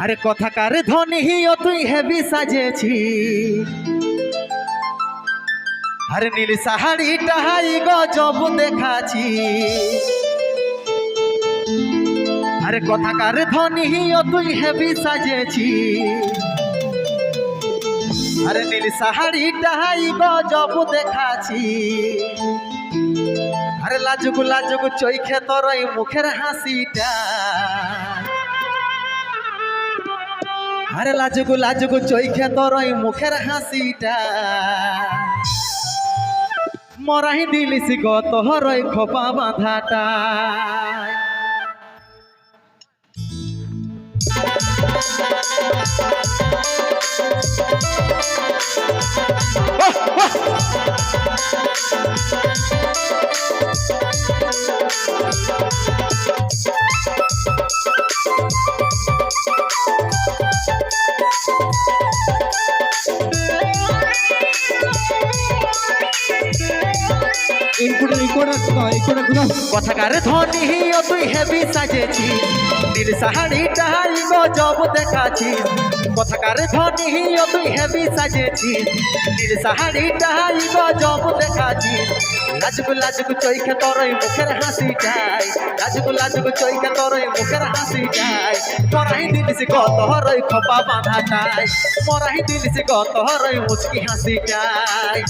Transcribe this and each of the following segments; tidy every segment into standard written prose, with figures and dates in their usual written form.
আরে কথাকার ধনী ও তুই হেবি সাজেছি আরে নীল সাহাড়ি টাহাই গজব দেখাছি আরে কথাকার ধনী ও তুই হেবি সাজেছি আরে নীল সাহাড়ি টাহাই গজব দেখাছি আরে লাজুক লাজুক চৈখে তোর ওই মুখের হাসিটা আরে লাজুক লাজুক চৈখে তোর ওই মুখের হাসিটা মরাই দিলিস গো তোর ওই খোপা বাঁধাটা কথাকার ধনী ও তুই হেবি সাজেছি নীল সাহাড়ি টাহাই গজব দেখাছি কথাকার ধনী ও তুই হেবি সাজেছি নীল সাহাড়ি টাহাই গজব দেখাছি লাজুক লাজুক চৈখে তোর মুখের হাসি যায় লাজুক লাজুক চৈখে তোর মুখের হাসি যায় মরাই দিলিস কত হরই খোপা বাঁধাটায় মরাই দিলিস কত হরই মুচকি হাসি যায়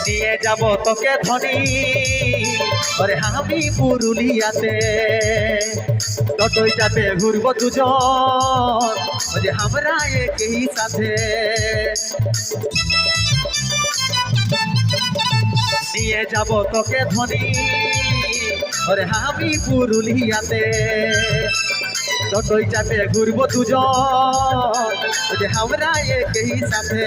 নিয়ে যাব তোকে ধনী ওরে আমি পুরুলিয়াতে টোটোই যাবে ঘুরবো দুজন ওরে আমরা একই সাথে নিয়ে যাব তোকে ধনী ওরে আমি পুরুলিয়াতে টোটোই যাবে ঘুরবো দুজন ওরে আমরা একই সাথে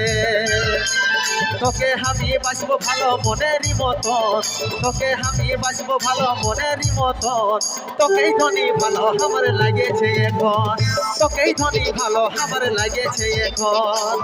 তোকে আমি বাসবো ভালো মনেরই মতন তোকে আমি বাসবো ভালো মনেরই মতন তোকেই ধনী ভালো আমার লাগেছে এখন তোকেই ধনী ভালো আমার লাগেছে এখন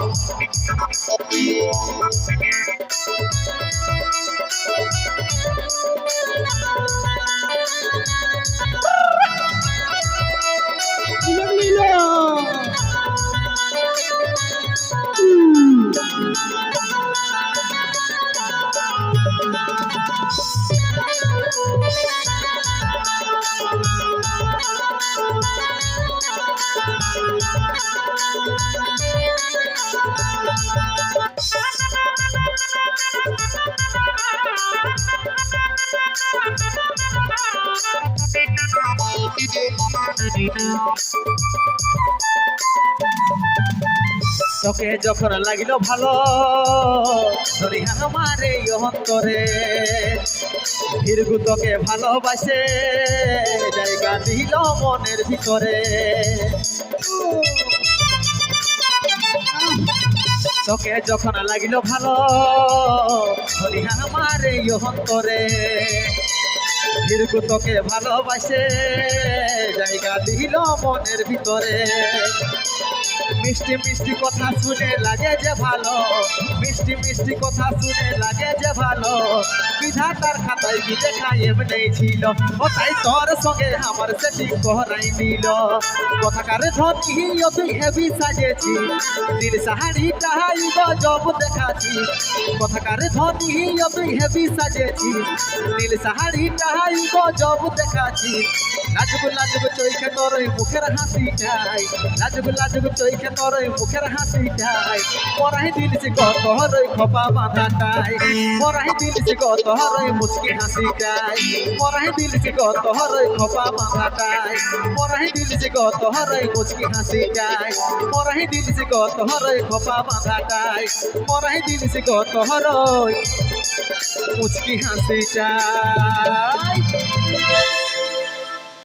তোকে যখন লাগিল ভালো ধরি আমার এই অন্তরে ফিরগু তোকে ভালোবাসে জায়গা দিল মনের ভিতরে তোকে যখন লাগিল ভালো ধরি আমার এই অন্তরে ফিরগু তোকে ভালোবাসে জায়গা দিল মনের ভিতরে মিষ্টি মিষ্টি কথা শুনে লাগে যে ভালো মিষ্টি মিষ্টি কথা শুনে লাগে যে ভালো বিধাতার খাতায় কি লেখা এমনি ছিল ও তাই তোর সঙ্গে আমার সেটি করাই দিল কথাকার ধনী ও তুই হেবি সাজেছি নীল সাহাড়ি টাহাই গজব দেখাছি কথাকার ধনী ও তুই হেবি সাজেছি নীল সাহাড়ি টাহাই গজব দেখাছি লাজুক লাজুক চৈখে তোর মুখের হাসি যায় লাজুক লাজুক চৈখে তোর মুখের হাসি যায় মরাই দিলিস কত হরই খোপা বাঁধাটায় মরাই দিলিস কত হরই মুচকি হাসি যায় মরাই দিলিস কত হরই খোপা বাঁধাটায় মরাই দিলিস কত হরই মুচকি হাসি যায় মরাই দিলিস কত হরই খোপা বাঁধাটায় মরাই দিলিস কত হরই মুচকি হাসি যায়।